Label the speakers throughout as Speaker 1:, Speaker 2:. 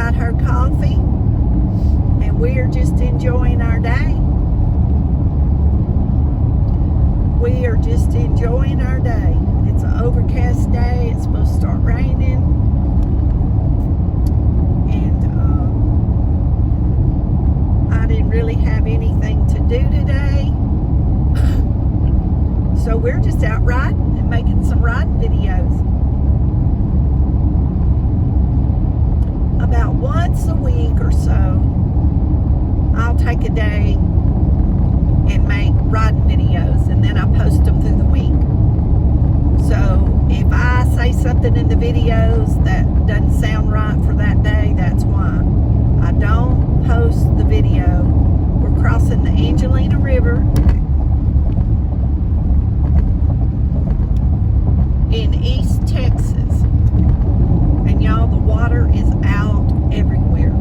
Speaker 1: got her coffee, and we're just enjoying our day. We are just enjoying our day. It's an overcast day. It's supposed to start raining. And I didn't really have anything to do today. So we're just out riding and making some riding videos. About once a week or so, I'll take a day and make riding videos, and then I post them through the week. So if I say something in the videos that doesn't sound right for that day, that's why. I don't post the video. We're crossing the Angelina River in East Texas, and y'all, the water is out everywhere,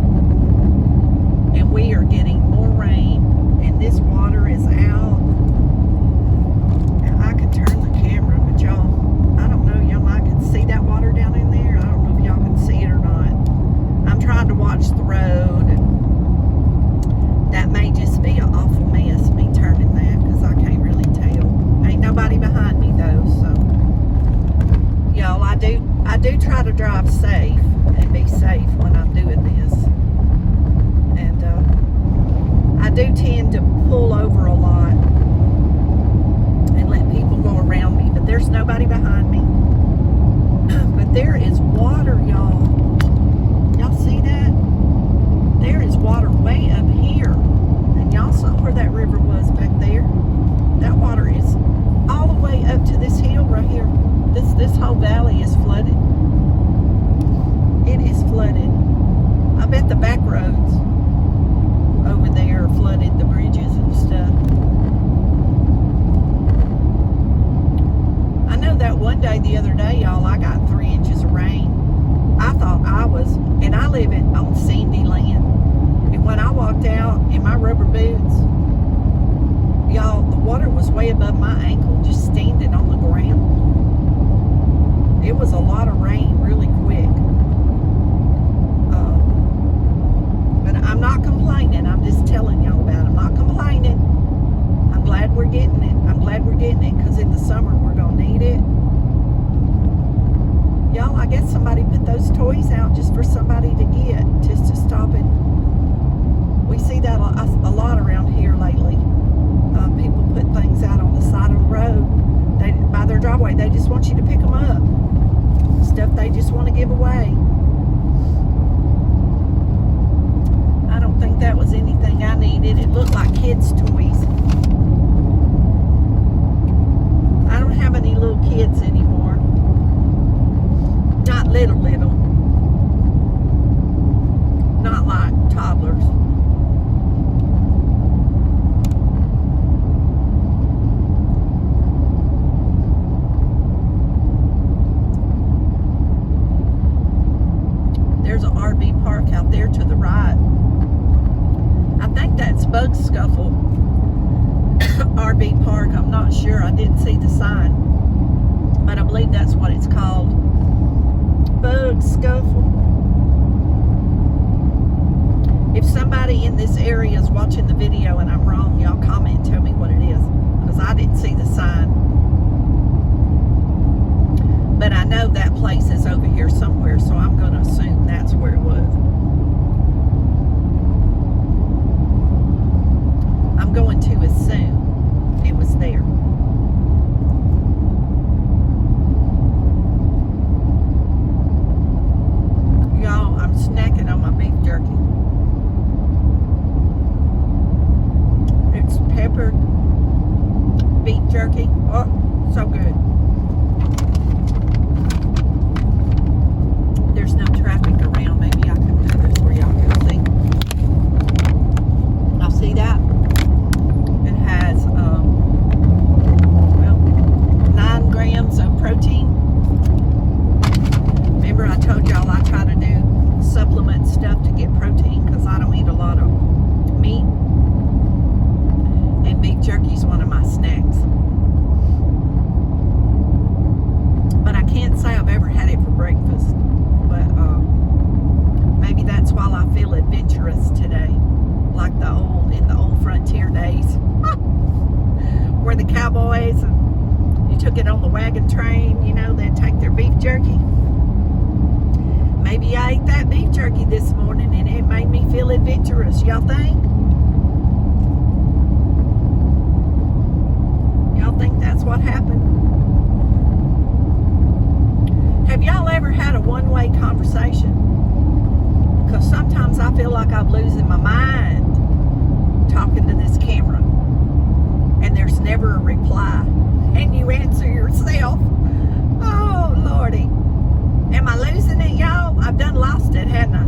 Speaker 1: and we are getting more rain, and this water is out. And I could turn the camera, but y'all, I don't know, y'all might can see that water down in there. I don't know if y'all can see it or not. I'm trying to watch the road, and that may just be an awful mess, me turning that, because I can't really tell. Ain't nobody behind me though, so y'all, I do try to drive safe and be safe when I'm doing this. And I do tend to pull over a lot and let people go around me, but there's nobody behind me. But there is water, y'all. Y'all see that? There is water way up here. And y'all saw where that river was back there. That water is all the way up to this hill right here. This whole valley is flooded. It is flooded. I bet the back roads over there are flooded, the bridges and stuff. I know that one day, the other day, y'all, I got 3 inches of rain. I thought I was, and I live on sandy land. And when I walked out in my rubber boots, y'all, the water was way above my ankle, just standing on the ground. It was a lot of rain really quick. But I'm not complaining. I'm just telling y'all about it. I'm not complaining. I'm glad we're getting it. I'm glad we're getting it, because in the summer we're going to need it. Y'all, I guess somebody put those toys out just for somebody to get, just to stop it. We see that a lot around here lately. People put things out on the side of the road. By their driveway. They just want you to pick them up. Stuff they just want to give away. I don't think that was anything I needed. It looked like kids' toys. I don't have any little kids anymore. Not little. Not like toddlers. There's an RV park out there to the right. I think that's Bug Scuffle RV Park. I'm not sure. I didn't see the sign, but I believe that's what it's called. Bug Scuffle. If somebody in this area is watching the video and I'm wrong, y'all comment and tell me what it is, because I didn't see the sign. But I know that place is over here somewhere, so I'm going to assume that's where it was. I'm going to assume it was there. Y'all, I'm snacking on my beef jerky. It's peppered beef jerky. Oh, so good. There's no traffic around. Maybe I can Y'all, I feel adventurous today. Like in the old frontier days. Where the cowboys, and you took it on the wagon train, they'd take their beef jerky. Maybe I ate that beef jerky this morning and it made me feel adventurous. Y'all think? Y'all think that's what happened? Have y'all ever had a one-way conversation? Because sometimes I feel like I'm losing my mind talking to this camera. And there's never a reply. And you answer yourself. Oh, Lordy. Am I losing it, y'all? I've done lost it, hadn't I?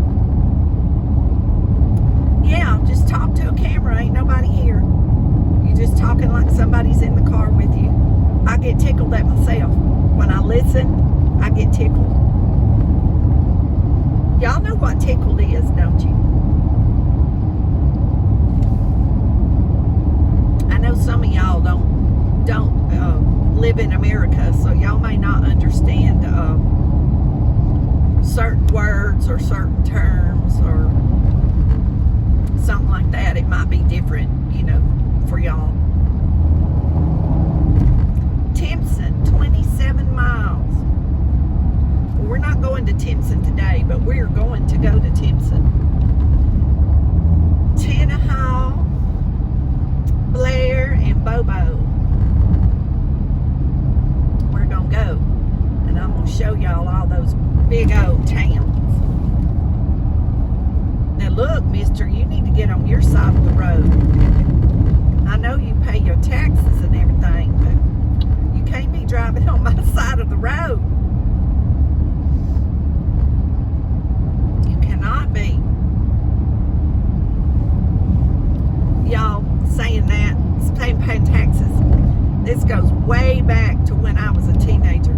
Speaker 1: Yeah, just talk to a camera. Ain't nobody here. You're just talking like somebody's in the car with you. I get tickled at myself. When I listen, I get tickled. Y'all know what tickled is, don't you? I know some of y'all don't live in America, so y'all may not understand certain words or certain terms or something like that. It might be different, for y'all. Timpson, 27 miles. Well, we're not going to Timpson today, but we're going to go to Timpson. Tannehill, Blair, and Bobo. We're going to go. And I'm going to show y'all all those big old towns. Now look, mister, you need to get on your side of the road. I know you pay your taxes and everything, but you can't be driving on my side of the road. You cannot be. Y'all saying that, paying taxes. This goes way back to when I was a teenager.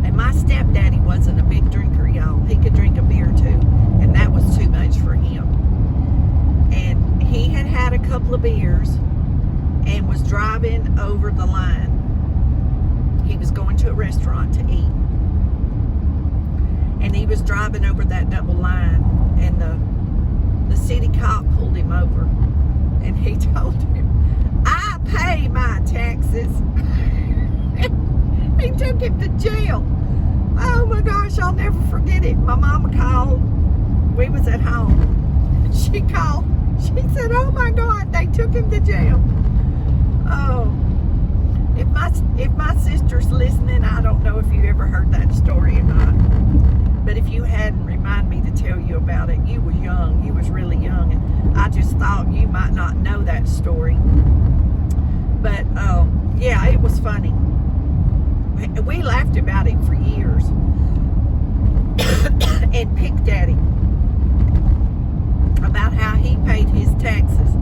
Speaker 1: And my stepdaddy wasn't a big drinker, y'all. He could drink a beer too, and that was too much for him. And he had a couple of beers and was driving over the line. He was going to a restaurant to eat. And he was driving over that double line, and the city cop pulled him over. And he told him, I pay my taxes. He took him to jail. Oh my gosh, I'll never forget it. My mama called. We was at home. She called. She said, oh my God, they took him to jail. Oh, if my sister's listening, I don't know if you ever heard that story or not. But if you hadn't, remind me to tell you about it. You was young. You was really young. And I just thought you might not know that story. But, yeah, it was funny. We laughed about it for years and picked at him about how he paid his taxes.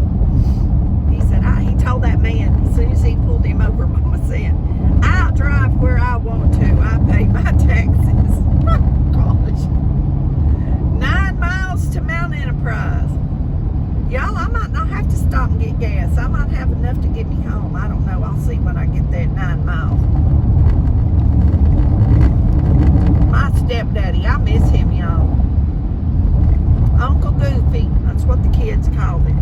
Speaker 1: He said, he told that man as soon as he pulled him over, Mama said, I'll drive where I want to. I pay my taxes. Gosh. 9 miles to Mount Enterprise. Y'all, I might not have to stop and get gas. I might have enough to get me home. I don't know. I'll see when I get there. 9 miles. My stepdaddy, I miss him, y'all. Uncle Goofy, that's what the kids called him.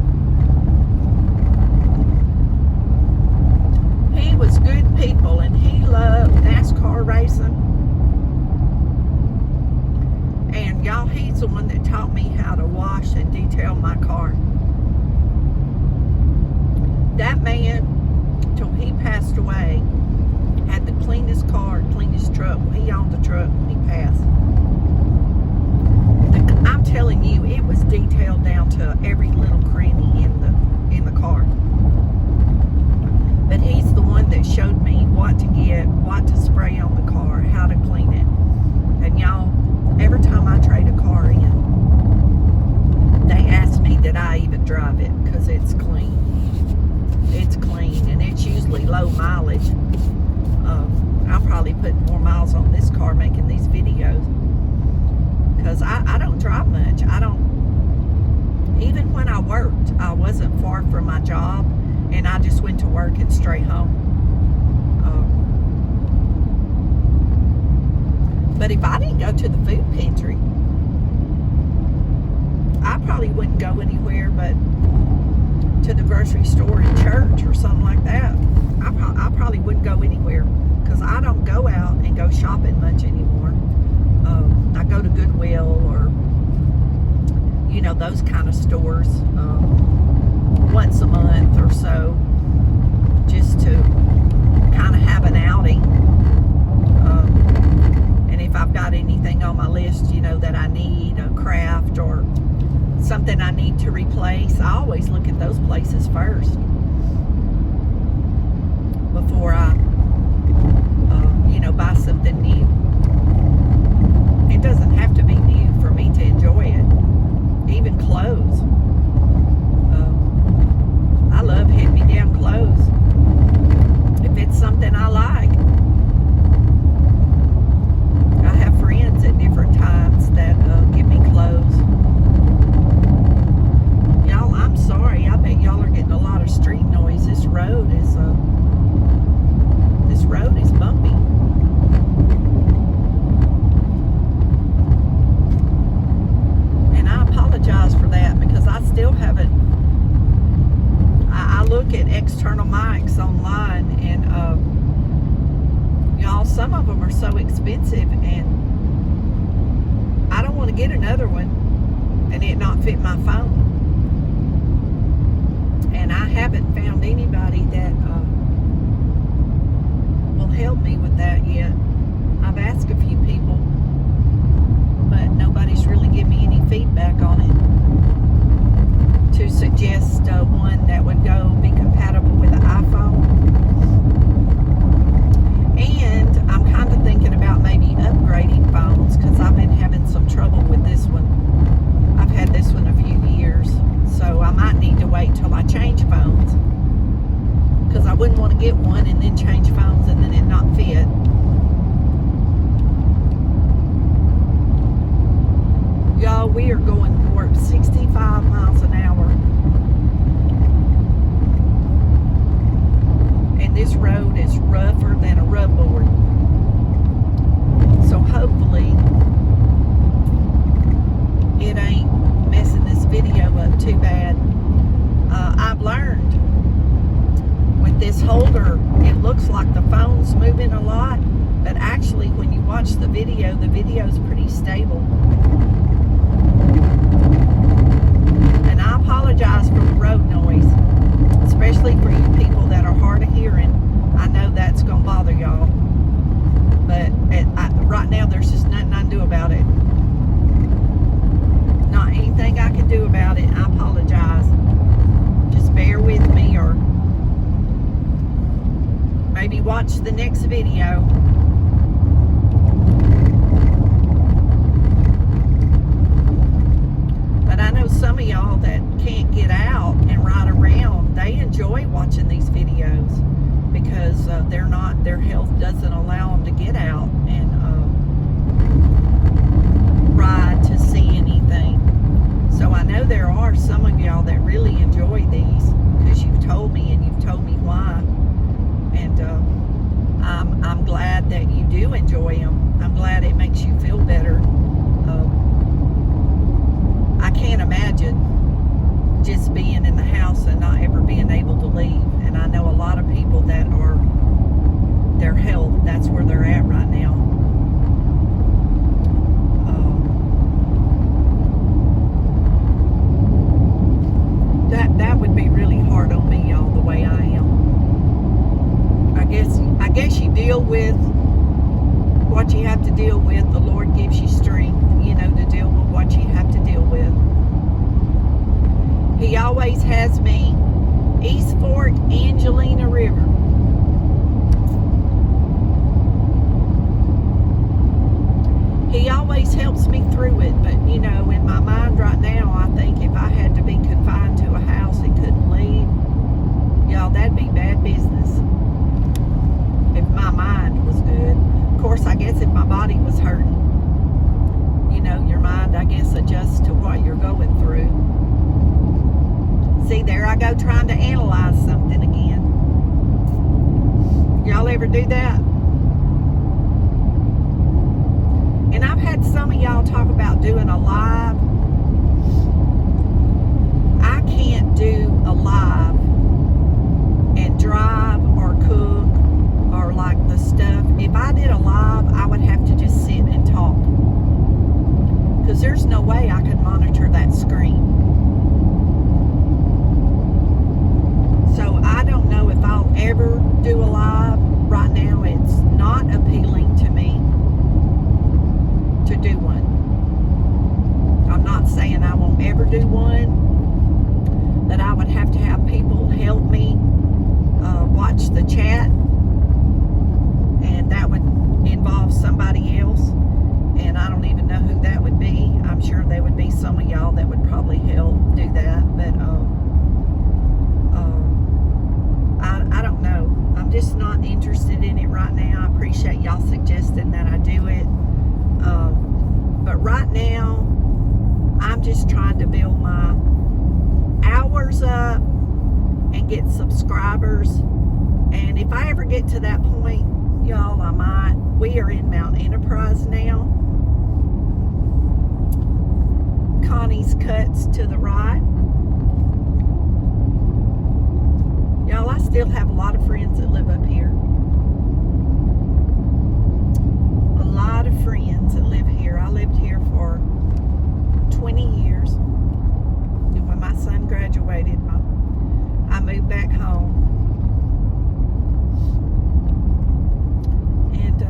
Speaker 1: He was good people, and he loved NASCAR racing. And y'all, he's the one that taught me how to wash and detail my car. That man, till he passed away, had the cleanest car, cleanest truck. He owned the truck when he passed. I'm telling you, it was detailed down to every little cranny in the car. But he's the one that showed me what to get, what to spray on the car, how to clean it. And y'all, every time I trade a car in, they ask me did I even drive it, because it's clean. It's clean, and it's usually low mileage. I'll probably put more miles on this car making these videos, because I don't drive much. Even when I worked, I wasn't far from my job, and I just went to work and straight home. But if I didn't go to the food pantry, probably wouldn't go anywhere but to the grocery store and church or something like that. I probably wouldn't go anywhere because I don't go out and go shopping much anymore. I go to Goodwill or, you know, those kind of stores once a month or so, just to kind of have an outing. And if I've got anything on my list, you know, that I need, a craft or something I need to replace, I always look at those places first before I, you know, buy something new. It doesn't have to be new for me to enjoy it. Even clothes. I love hand-me-down clothes. If it's something I like. I have friends at different times that give me clothes. Y'all, I'm sorry. I bet y'all are getting a lot of street noise. This road is bumpy. And I apologize for that because I still haven't. I look at external mics online and y'all, some of them are so expensive and I don't want to get another one and it not fit my phone. And I haven't found anybody that will help me with that yet. I've asked a few people, but nobody's really given me any feedback on it to suggest one that would be compatible with the iPhone. And I'm kind of thinking about maybe upgrading phones because I've been having some trouble with this one. I've had this one a few years, so I might need to wait till I change phones because I wouldn't want to get one and then change phones and then it not fit. Y'all, we are going for 65 miles an hour. And this road is rougher than a rub board. So hopefully it ain't messing this video up too bad. I've learned with this holder, it looks like the phone's moving a lot, but actually when you watch the video's pretty stable. And I apologize for the road noise, especially for you people that are hard of hearing. I know that's going to bother y'all. But right now, there's just nothing I can do about it. Not anything I can do about it. I apologize. Just bear with me or maybe watch the next video. But I know some of y'all that can't get out and ride around, they enjoy watching these videos because their health doesn't allow them to get out and ride to see anything. So I know there are some of y'all that really enjoy these because you've told me and you've told me why. And I'm glad that you do enjoy them. I'm glad it makes you feel better. I can't imagine just being in the house and not ever being able to leave. And I know a lot of people that are, their health, that's where they're at right now. That would be really hard on me, y'all, the way I am. I guess you deal with what you have to deal with. The Lord gives you strength, you know, to deal with what you have to deal with. He always has me. East Fork, Angelina River. He always helps me through it, but you know, in my mind right now, I think if I had to be confined to a house and couldn't leave, y'all, that'd be bad business. If my mind was good. Of course, I guess if my body was hurting, you know, your mind, I guess, adjusts to what you're going through. See, there I go trying to analyze something again. Y'all ever do that? And I've had some of y'all talk about doing a live do one, that I would have to have people help me watch the chat, and that would involve somebody else, and I don't even know who that would be. I'm sure there would be some of y'all that would probably help do that, but I don't know. I'm just not interested in it right now. I appreciate y'all suggesting that I do it, but right now I'm just trying to build my hours up and get subscribers. And if I ever get to that point, y'all, I might. We are in Mount Enterprise now. Connie's cuts to the right. Y'all, I still have a lot of friends that live up here. A lot of friends that live here. I lived here for 20 years. And when my son graduated, I moved back home. And,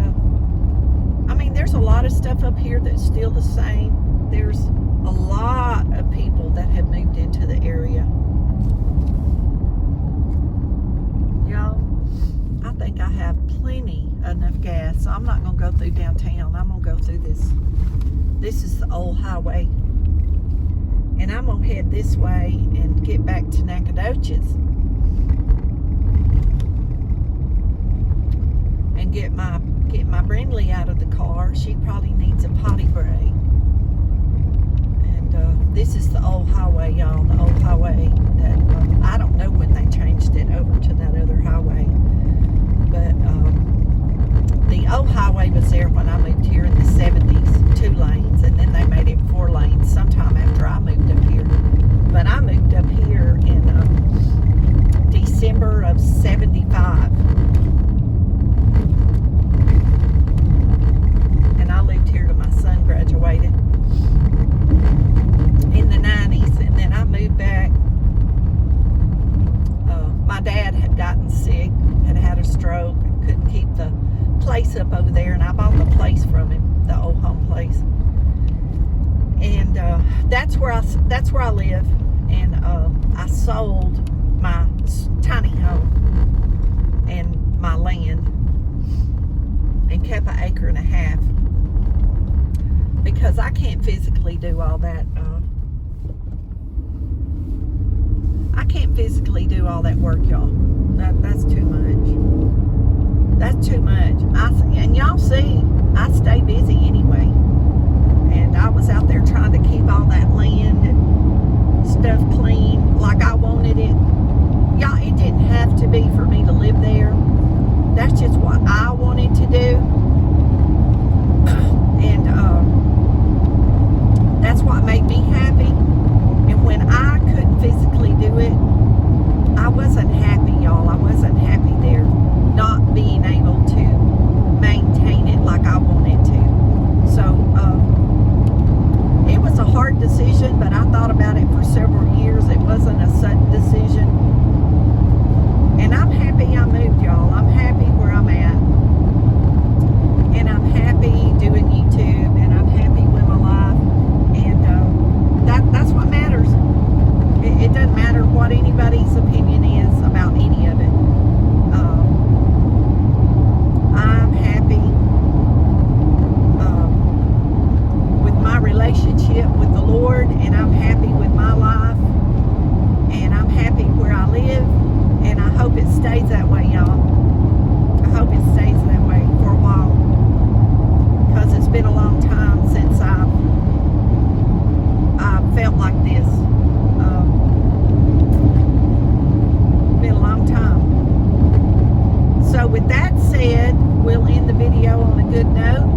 Speaker 1: I mean, there's a lot of stuff up here that's still the same. There's a lot of people that have moved into the area. Y'all, I think I have plenty enough gas, so I'm not going to go through downtown. I'm going to go through this. This is the old highway. And I'm going to head this way and get back to Nacogdoches. And get my Brindley out of the car. She probably needs a potty break. And this is the old highway, y'all. The old highway that I don't know when they changed it over to that other highway. But the old highway was there when I moved here in the 70s, 2 lanes, and then they made it 4 lanes sometime after I moved up here. But I moved up here in December of 75. And I lived here till my son graduated in the 90s, and then I moved back. My dad had gotten sick, had a stroke, and couldn't keep the place up over there, and I bought the place from him, the old home place. And that's where I live. And I sold my tiny home and my land and kept 1.5 acres because I can't physically do all that. I can't physically do all that work, y'all. That's too much. That's too much. And y'all see, I stay busy anyway. And I was out there trying to keep all that land and stuff clean like I wanted it. Y'all, it didn't have to be for me to live there. That's just what I wanted to do. And that's what made me happy. And when I couldn't physically do it, I wasn't happy, y'all. I wasn't happy there, not being able to maintain it like I wanted to. So it was a hard decision, but I thought about it for several years. It wasn't a sudden decision. And I'm happy I moved, y'all. I'm happy where I'm at. And I'm happy doing YouTube, and I'm happy with my life. And that's what matters. It doesn't matter what anybody's opinion is about any of it. I'm happy with my relationship with the Lord, and I'm happy with my life, and I'm happy where I live, and I hope it stays that way, y'all. I hope it stays that way for a while, because it's been a long time since I felt like this. Been a long time. So with that said, we'll end the video on a good note.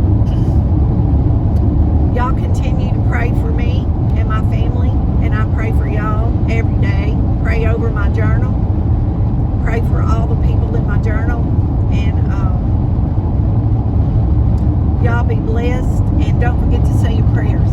Speaker 1: Y'all continue to pray for me and my family, and I pray for y'all every day. Pray over my journal. Pray for all the people in my journal. And y'all be blessed, and don't forget to say your prayers.